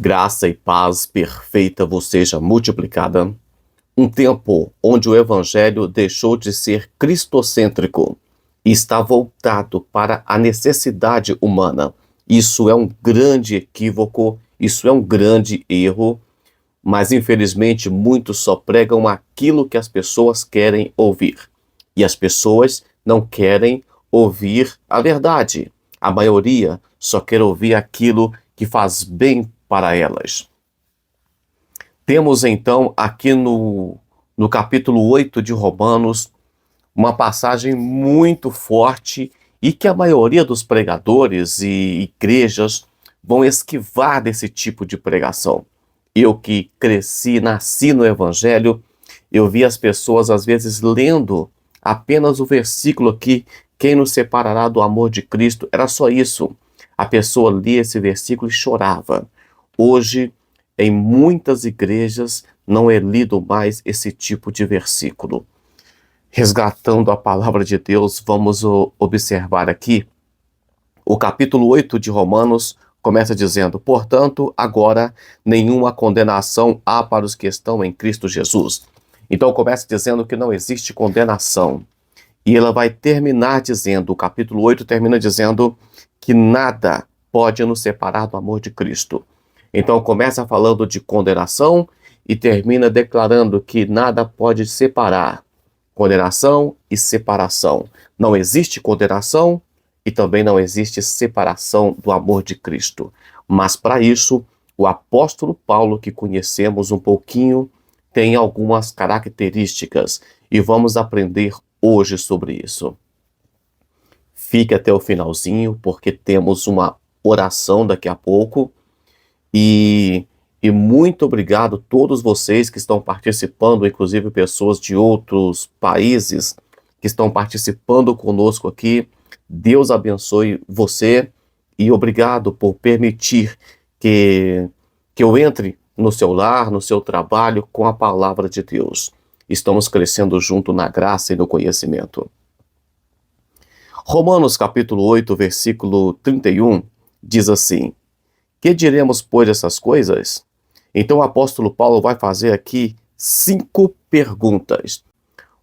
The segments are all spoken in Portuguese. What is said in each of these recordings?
Graça e paz perfeita vos seja multiplicada. Um tempo onde o Evangelho deixou de ser cristocêntrico e está voltado para a necessidade humana. Isso é um grande equívoco, isso é um grande erro, mas infelizmente muitos só pregam aquilo que as pessoas querem ouvir. E as pessoas não querem ouvir a verdade. A maioria só quer ouvir aquilo que faz bem para elas. Temos então aqui no capítulo 8 de Romanos uma passagem muito forte e que a maioria dos pregadores e igrejas vão esquivar desse tipo de pregação. Eu que cresci, nasci no Evangelho, eu vi as pessoas às vezes lendo apenas o versículo aqui, quem nos separará do amor de Cristo? Era só isso. A pessoa lia esse versículo e chorava. Hoje, em muitas igrejas, não é lido mais esse tipo de versículo. Resgatando a palavra de Deus, vamos observar aqui. O capítulo 8 de Romanos começa dizendo: portanto, agora nenhuma condenação há para os que estão em Cristo Jesus. Então começa dizendo que não existe condenação. E ela vai terminar dizendo, o capítulo 8 termina dizendo que nada pode nos separar do amor de Cristo. Então começa falando de condenação e termina declarando que nada pode separar. Condenação e separação. Não existe condenação e também não existe separação do amor de Cristo. Mas para isso, o apóstolo Paulo, que conhecemos um pouquinho, tem algumas características e vamos aprender hoje sobre isso. Fique até o finalzinho, porque temos uma oração daqui a pouco. E muito obrigado a todos vocês que estão participando, inclusive pessoas de outros países que estão participando conosco aqui. Deus abençoe você e obrigado por permitir que eu entre no seu lar, no seu trabalho, com a palavra de Deus. Estamos crescendo junto na graça e no conhecimento. Romanos capítulo 8, versículo 31, diz assim: que diremos, pois, dessas coisas? Então o apóstolo Paulo vai fazer aqui 5 perguntas.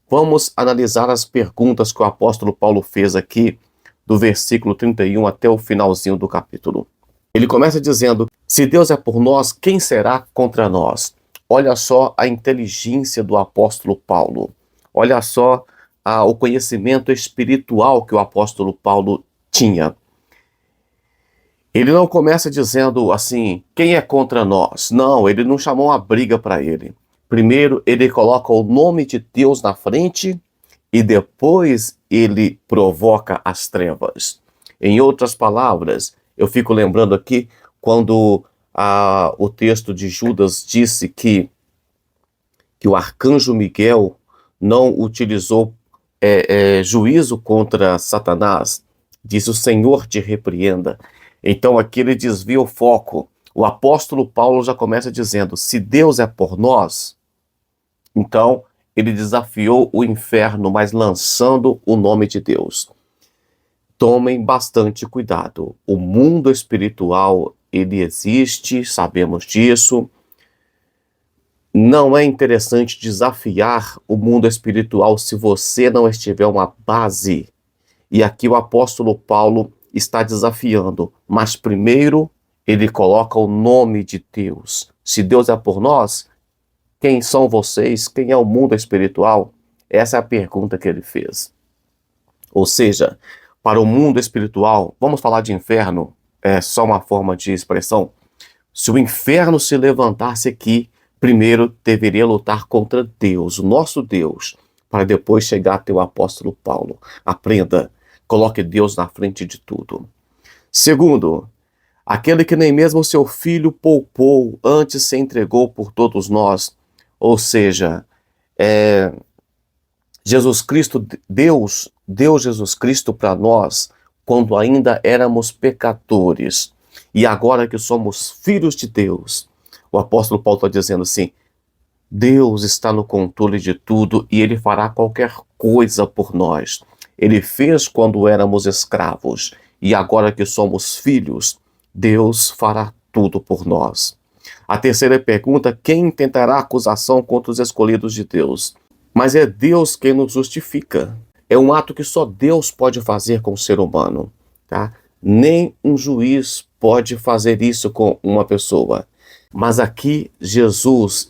Vamos analisar as perguntas que o apóstolo Paulo fez aqui, do versículo 31 até o finalzinho do capítulo. Ele começa dizendo: se Deus é por nós, quem será contra nós? Olha só a inteligência do apóstolo Paulo. Olha só o conhecimento espiritual que o apóstolo Paulo tinha. Ele não começa dizendo assim, quem é contra nós? Não, ele não chamou uma briga para ele. Primeiro, ele coloca o nome de Deus na frente e depois ele provoca as trevas. Em outras palavras, eu fico lembrando aqui quando o texto de Judas disse que o arcanjo Miguel não utilizou juízo contra Satanás. Diz: o Senhor te repreenda. Então aqui ele desvia o foco. O apóstolo Paulo já começa dizendo: se Deus é por nós, então ele desafiou o inferno, mas lançando o nome de Deus. Tomem bastante cuidado. O mundo espiritual, ele existe, sabemos disso. Não é interessante desafiar o mundo espiritual se você não estiver uma base. E aqui o apóstolo Paulo está desafiando, mas primeiro ele coloca o nome de Deus. Se Deus é por nós, quem são vocês? Quem é o mundo espiritual? Essa é a pergunta que ele fez. Ou seja, para o mundo espiritual, vamos falar de inferno, é só uma forma de expressão. Se o inferno se levantasse aqui, primeiro deveria lutar contra Deus, o nosso Deus, para depois chegar até o apóstolo Paulo. Aprenda. Coloque Deus na frente de tudo. Segundo, aquele que nem mesmo seu filho poupou, antes se entregou por todos nós. Ou seja, Jesus Cristo, Deus deu Jesus Cristo para nós quando ainda éramos pecadores. E agora que somos filhos de Deus, o apóstolo Paulo está dizendo assim: Deus está no controle de tudo e Ele fará qualquer coisa por nós. Ele fez quando éramos escravos, e agora que somos filhos, Deus fará tudo por nós. A terceira pergunta: quem tentará acusação contra os escolhidos de Deus? Mas é Deus quem nos justifica. É um ato que só Deus pode fazer com o ser humano, tá? Nem um juiz pode fazer isso com uma pessoa. Mas aqui Jesus,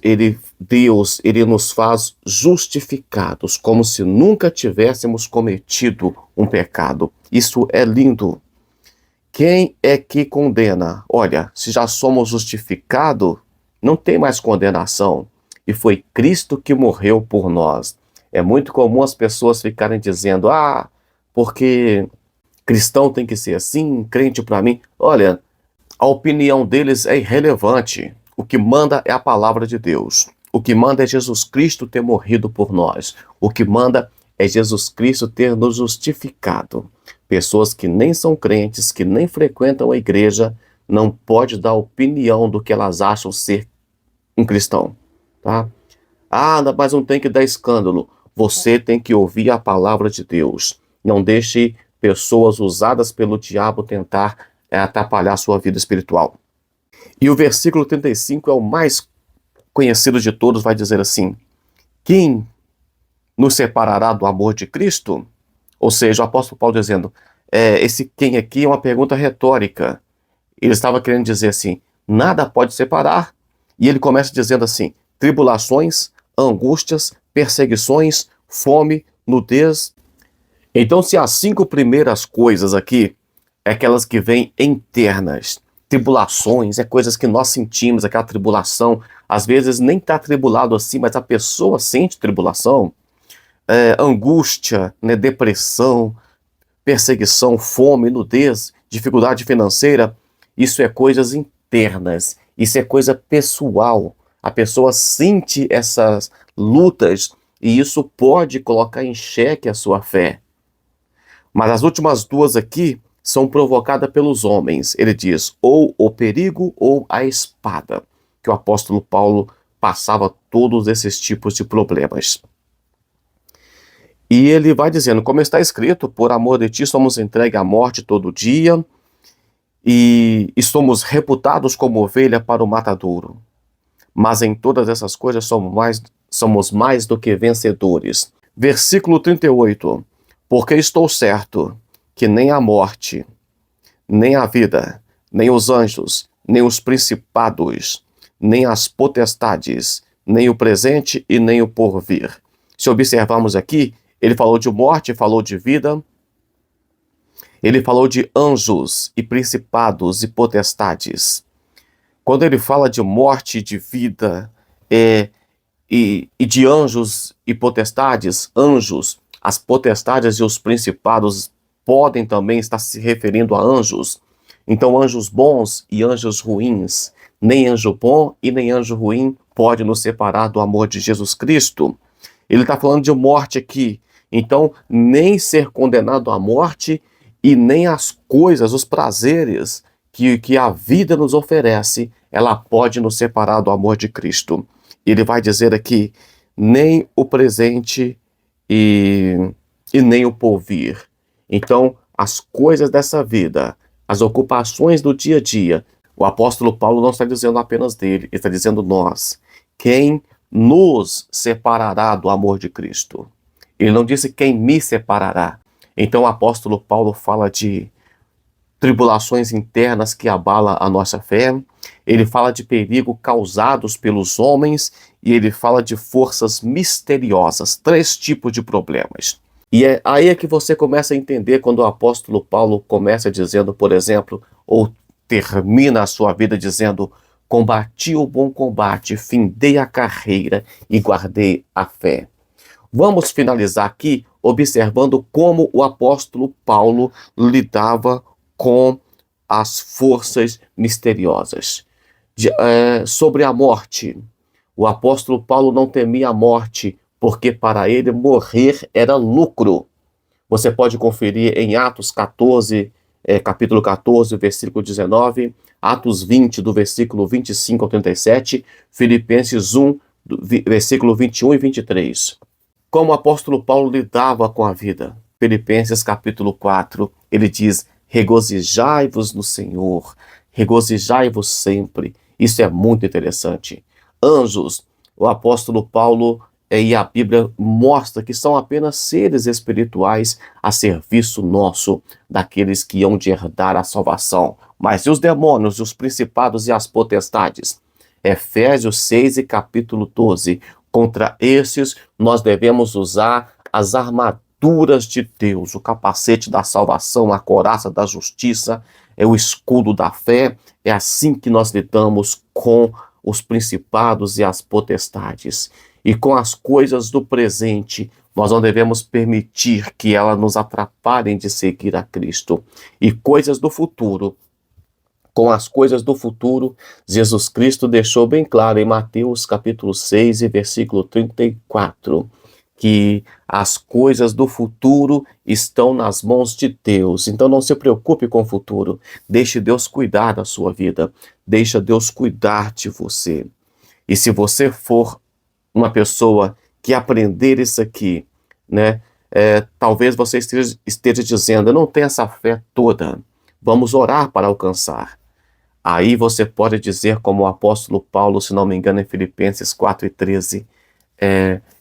Deus, ele nos faz justificados, como se nunca tivéssemos cometido um pecado. Isso é lindo. Quem é que condena? Olha, se já somos justificados, não tem mais condenação. E foi Cristo que morreu por nós. É muito comum as pessoas ficarem dizendo, porque cristão tem que ser assim, crente para mim. Olha, a opinião deles é irrelevante. O que manda é a palavra de Deus. O que manda é Jesus Cristo ter morrido por nós. O que manda é Jesus Cristo ter nos justificado. Pessoas que nem são crentes, que nem frequentam a igreja, não pode dar opinião do que elas acham ser um cristão, tá? Mas não tem que dar escândalo. Você tem que ouvir a palavra de Deus. Não deixe pessoas usadas pelo diabo tentar atrapalhar a sua vida espiritual. E o versículo 35 é o mais conhecido de todos, vai dizer assim: quem nos separará do amor de Cristo? Ou seja, o apóstolo Paulo dizendo, esse quem aqui é uma pergunta retórica. Ele estava querendo dizer assim, nada pode separar. E ele começa dizendo assim, tribulações, angústias, perseguições, fome, nudez. Então, se as 5 primeiras coisas aqui, é aquelas que vêm internas, tribulações, é coisas que nós sentimos, aquela tribulação, às vezes nem está tribulado assim, mas a pessoa sente tribulação, angústia, né, depressão, perseguição, fome, nudez, dificuldade financeira, isso é coisas internas, isso é coisa pessoal. A pessoa sente essas lutas e isso pode colocar em xeque a sua fé. Mas as últimas duas aqui são provocadas pelos homens. Ele diz, ou o perigo ou a espada, que o apóstolo Paulo passava todos esses tipos de problemas. E ele vai dizendo, como está escrito, por amor de ti somos entregues à morte todo dia, e somos reputados como ovelha para o matadouro. Mas em todas essas coisas somos mais do que vencedores. Versículo 38. Porque estou certo que nem a morte, nem a vida, nem os anjos, nem os principados, nem as potestades, nem o presente e nem o porvir. Se observarmos aqui, ele falou de morte, falou de vida, ele falou de anjos e principados e potestades. Quando ele fala de morte e de vida e de anjos e potestades, anjos, as potestades e os principados podem também estar se referindo a anjos. Então, anjos bons e anjos ruins. Nem anjo bom e nem anjo ruim pode nos separar do amor de Jesus Cristo. Ele está falando de morte aqui. Então, nem ser condenado à morte e nem as coisas, os prazeres que a vida nos oferece, ela pode nos separar do amor de Cristo. Ele vai dizer aqui, nem o presente e nem o porvir. Então, as coisas dessa vida, as ocupações do dia a dia, o apóstolo Paulo não está dizendo apenas dele, ele está dizendo nós. Quem nos separará do amor de Cristo? Ele não disse quem me separará. Então o apóstolo Paulo fala de tribulações internas que abalam a nossa fé, ele fala de perigo causados pelos homens e ele fala de forças misteriosas, 3 tipos de problemas. E aí é que você começa a entender quando o apóstolo Paulo começa dizendo, por exemplo, ou termina a sua vida dizendo, combati o bom combate, findei a carreira e guardei a fé. Vamos finalizar aqui observando como o apóstolo Paulo lidava com as forças misteriosas. Sobre a morte, o apóstolo Paulo não temia a morte, porque para ele morrer era lucro. Você pode conferir em Atos 14, capítulo 14, versículo 19, Atos 20, do versículo 25 ao 37, Filipenses 1, versículo 21 e 23. Como o apóstolo Paulo lidava com a vida. Filipenses capítulo 4, ele diz, regozijai-vos no Senhor, regozijai-vos sempre. Isso é muito interessante. Anjos, o apóstolo Paulo e a Bíblia mostra que são apenas seres espirituais a serviço nosso, daqueles que hão de herdar a salvação. Mas e os demônios, os principados e as potestades? Efésios 6 e capítulo 12. Contra esses, nós devemos usar as armaduras de Deus, o capacete da salvação, a couraça da justiça, é o escudo da fé. É assim que nós lidamos com os principados e as potestades. E com as coisas do presente, nós não devemos permitir que elas nos atrapalhem de seguir a Cristo. E coisas do futuro, com as coisas do futuro, Jesus Cristo deixou bem claro em Mateus capítulo 6 e versículo 34, que as coisas do futuro estão nas mãos de Deus. Então não se preocupe com o futuro. Deixe Deus cuidar da sua vida. Deixa Deus cuidar de você. E se você for uma pessoa que aprender isso aqui, né? Talvez você esteja dizendo, eu não tenho essa fé toda. Vamos orar para alcançar. Aí você pode dizer, como o apóstolo Paulo, se não me engano, em Filipenses 4:13,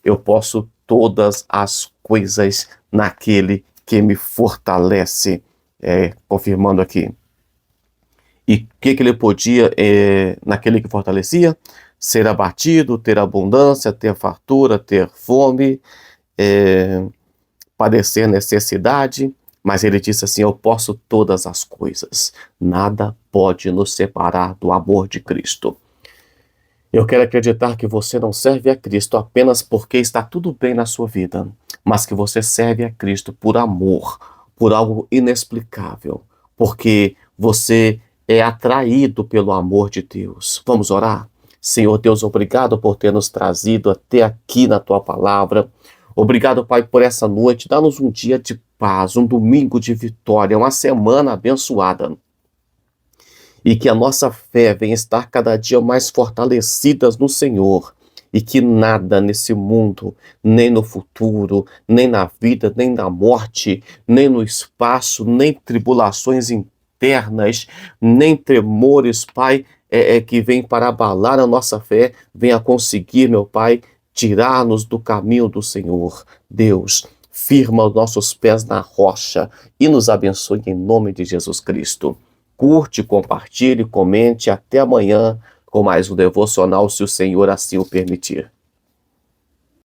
eu posso todas as coisas naquele que me fortalece, confirmando aqui. E o que ele podia, naquele que fortalecia? Ser abatido, ter abundância, ter fartura, ter fome, padecer necessidade. Mas ele disse assim, eu posso todas as coisas. Nada pode nos separar do amor de Cristo. Eu quero acreditar que você não serve a Cristo apenas porque está tudo bem na sua vida, mas que você serve a Cristo por amor, por algo inexplicável, porque você é atraído pelo amor de Deus. Vamos orar? Senhor Deus, obrigado por ter nos trazido até aqui na Tua Palavra. Obrigado, Pai, por essa noite. Dá-nos um dia de paz, um domingo de vitória, uma semana abençoada. E que a nossa fé venha estar cada dia mais fortalecidas no Senhor. E que nada nesse mundo, nem no futuro, nem na vida, nem na morte, nem no espaço, nem tribulações internas, nem tremores, Pai, que vem para abalar a nossa fé, venha conseguir, meu Pai, tirar-nos do caminho do Senhor. Deus, firma os nossos pés na rocha e nos abençoe em nome de Jesus Cristo. Curte, compartilhe, comente. Até amanhã com mais um devocional, se o Senhor assim o permitir.